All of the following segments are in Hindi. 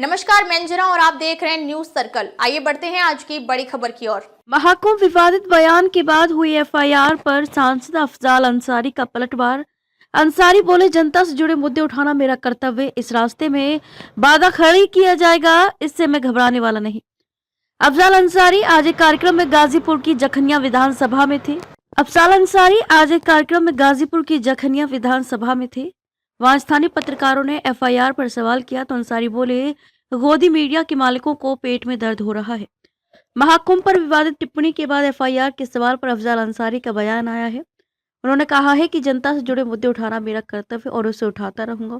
नमस्कार, मैं अंजना और आप देख रहे हैं न्यूज सर्कल। आइए बढ़ते हैं आज की बड़ी खबर की ओर। महाकुंभ विवादित बयान के बाद हुई एफआईआर पर सांसद अफजाल अंसारी का पलटवार। अंसारी बोले, जनता से जुड़े मुद्दे उठाना मेरा कर्तव्य, इस रास्ते में बाधा खड़ी किया जाएगा, इससे मैं घबराने वाला नहीं। अफजाल अंसारी आज एक कार्यक्रम में गाजीपुर की जखनिया विधानसभा में थे। अफजाल अंसारी आज एक कार्यक्रम में गाजीपुर की जखनिया विधानसभा में थे। वहां स्थानीय पत्रकारों ने एफआईआर पर सवाल किया तो अंसारी बोले, गोदी मीडिया के मालिकों को पेट में दर्द हो रहा है। महाकुंभ पर विवादित टिप्पणी के बाद एफआईआर के सवाल पर अफजाल अंसारी का बयान आया है। उन्होंने कहा है कि जनता से जुड़े मुद्दे उठाना मेरा कर्तव्य और उसे उठाता रहूंगा।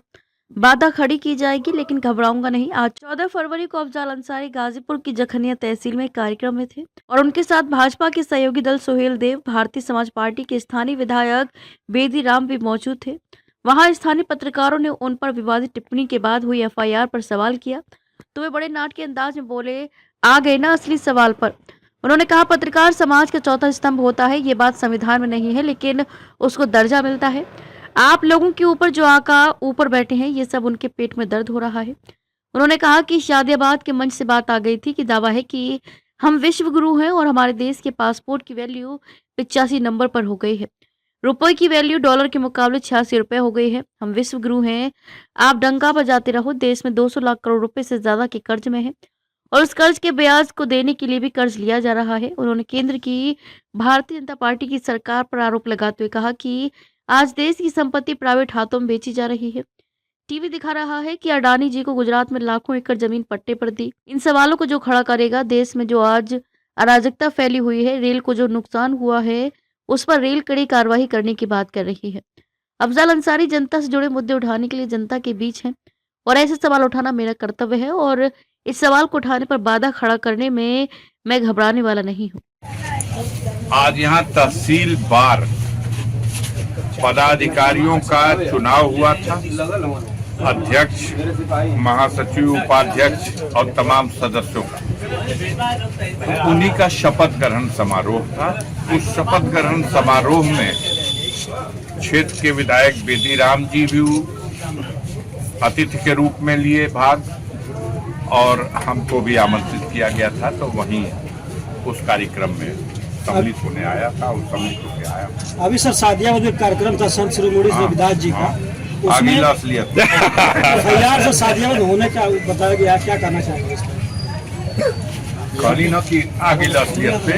बाधा खड़ी की जाएगी लेकिन घबराऊंगा नहीं। आज 14 फरवरी को अफजाल अंसारी गाजीपुर की जखनिया तहसील में कार्यक्रम में थे और उनके साथ भाजपा के सहयोगी दल सोहेल देव, भारतीय समाज पार्टी के स्थानीय विधायक बेदी राम भी मौजूद थे। वहां स्थानीय पत्रकारों ने उन पर विवादित टिप्पणी के बाद हुई एफआईआर पर सवाल किया तो वे बड़े नाट के अंदाज में बोले, आ गए ना असली सवाल पर। उन्होंने कहा, पत्रकार समाज का चौथा स्तंभ होता है, ये बात संविधान में नहीं है लेकिन उसको दर्जा मिलता है। आप लोगों के ऊपर जो आका ऊपर बैठे हैं, ये सब उनके पेट में दर्द हो रहा है। उन्होंने कहा कि शादियाबाद के मंच से बात आ गई थी कि दावा है कि हम विश्व गुरु हैं और हमारे देश के पासपोर्ट की वैल्यू 85 नंबर पर हो गई है। रुपए की वैल्यू डॉलर के मुकाबले 86 रुपए हो गई है। हम विश्व गुरु हैं, आप डंका बजाते रहो। देश में 200 लाख करोड़ रुपए से ज्यादा के कर्ज में है और उस कर्ज के ब्याज को देने के लिए भी कर्ज लिया जा रहा है। उन्होंने केंद्र की भारतीय जनता पार्टी की सरकार पर आरोप लगाते हुए कहा कि आज देश की संपत्ति प्राइवेट हाथों में बेची जा रही है। टीवी दिखा रहा है कि अडानी जी को गुजरात में लाखों एकड़ जमीन पट्टे पर दी। इन सवालों को जो खड़ा करेगा, देश में जो आज अराजकता फैली हुई है, रेल को जो नुकसान हुआ है, उस पर रेल कड़ी कार्रवाई करने की बात कर रही है। अफजाल अंसारी जनता से जुड़े मुद्दे उठाने के लिए जनता के बीच हैं और ऐसे सवाल उठाना मेरा कर्तव्य है और इस सवाल को उठाने पर बाधा खड़ा करने में मैं घबराने वाला नहीं हूँ। आज यहाँ तहसील बार पदाधिकारियों का चुनाव हुआ था। अध्यक्ष, महासचिव, उपाध्यक्ष और तमाम सदस्यों का, उन्हीं का शपथ ग्रहण समारोह था। उस शपथ ग्रहण समारोह में क्षेत्र के विधायक बेदी राम जी भी अतिथि के रूप में लिए भाग और हमको भी आमंत्रित किया गया था, तो वहीं उस कार्यक्रम में सम्मिलित होने आया था और सम्मिलित होकर आया। अभी सर शादियाबाद में कार्यक्रम था संत शिरोमणि रविदास जी का, उसमें असलियत एफआईआर से शादियाबाद होने का बताया गया, क्या कहना चाहेंगे? खाली न कि आगे असलियत पे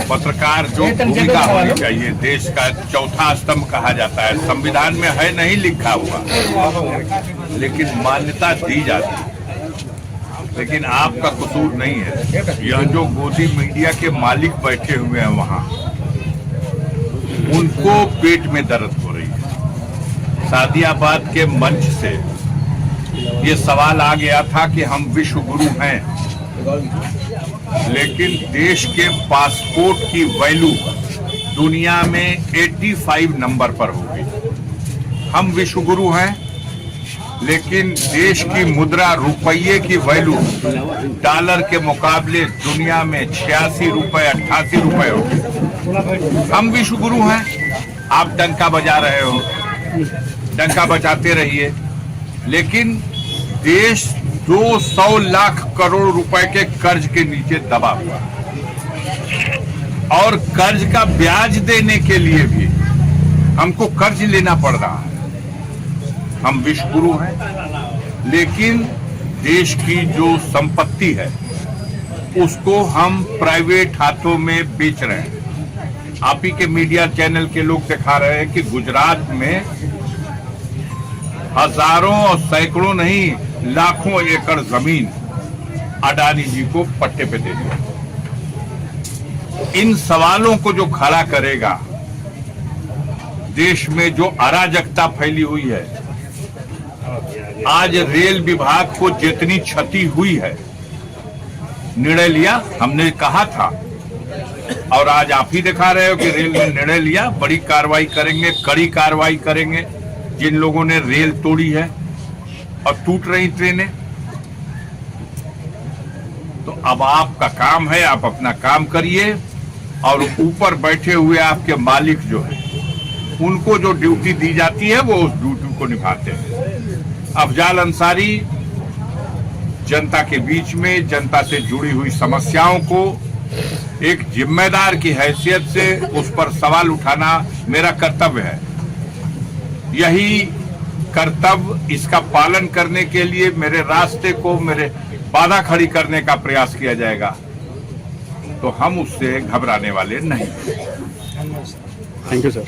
पत्रकार जो भूमिका होनी चाहिए, देश का चौथा स्तंभ कहा जाता है, संविधान में है नहीं लिखा हुआ, लेकिन मान्यता दी जाती है। लेकिन आपका कसूर नहीं है। यह जो गोदी मीडिया के मालिक बैठे हुए हैं वहां, उनको पेट में दर्द हो रही है। शादियाबाद के मंच से ये सवाल आ गया था कि हम विश्व गुरु हैं, लेकिन देश के पासपोर्ट की वैल्यू दुनिया में 85 नंबर पर होगी। हम विश्व गुरु हैं, लेकिन देश की मुद्रा रुपये की वैल्यू डॉलर के मुकाबले दुनिया में 86 रुपए 88 रुपए होगी। हम विश्व गुरु हैं, आप डंका बजा रहे हो, डंका बजाते रहिए, लेकिन देश 200 लाख करोड़ रुपए के कर्ज के नीचे दबा हुआ और कर्ज का ब्याज देने के लिए भी हमको कर्ज लेना पड़ रहा है। हम विश्व गुरु हैं, लेकिन देश की जो संपत्ति है उसको हम प्राइवेट हाथों में बेच रहे हैं। आप ही के मीडिया चैनल के लोग दिखा रहे हैं कि गुजरात में हजारों और सैकड़ों नहीं, लाखों एकड़ जमीन अडानी जी को पट्टे पे दे दिया। इन सवालों को जो खड़ा करेगा, देश में जो अराजकता फैली हुई है, आज रेल विभाग को जितनी क्षति हुई है, निर्णय लिया, हमने कहा था और आज आप ही दिखा रहे हो कि रेल ने निर्णय लिया, बड़ी कार्रवाई करेंगे, कड़ी कार्रवाई करेंगे जिन लोगों ने रेल तोड़ी है और टूट रही ट्रेनें। तो अब आपका काम है, आप अपना काम करिए और ऊपर बैठे हुए आपके मालिक जो है, उनको जो ड्यूटी दी जाती है वो उस ड्यूटी को निभाते हैं। अफजाल अंसारी जनता के बीच में जनता से जुड़ी हुई समस्याओं को एक जिम्मेदार की हैसियत से उस पर सवाल उठाना मेरा कर्तव्य है। यही कर्तव्य, इसका पालन करने के लिए मेरे रास्ते को मेरे बाधा खड़ी करने का प्रयास किया जाएगा तो हम उससे घबराने वाले नहीं। Thank you sir.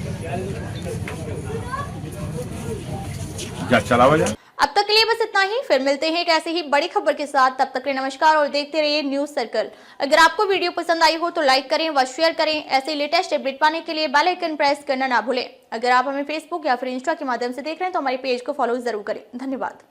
जा चलावा जा। अब तक के लिए बस इतना ही, फिर मिलते हैं एक ऐसी ही बड़ी खबर के साथ। तब तक के लिए नमस्कार और देखते रहिए न्यूज सर्कल। अगर आपको वीडियो पसंद आई हो तो लाइक करें व शेयर करें। ऐसे लेटेस्ट अपडेट पाने के लिए बेल आइकन प्रेस करना ना भूलें। अगर आप हमें फेसबुक या फिर इंस्टा के माध्यम से देख रहे हैं तो हमारे पेज को फॉलो जरूर करें। धन्यवाद।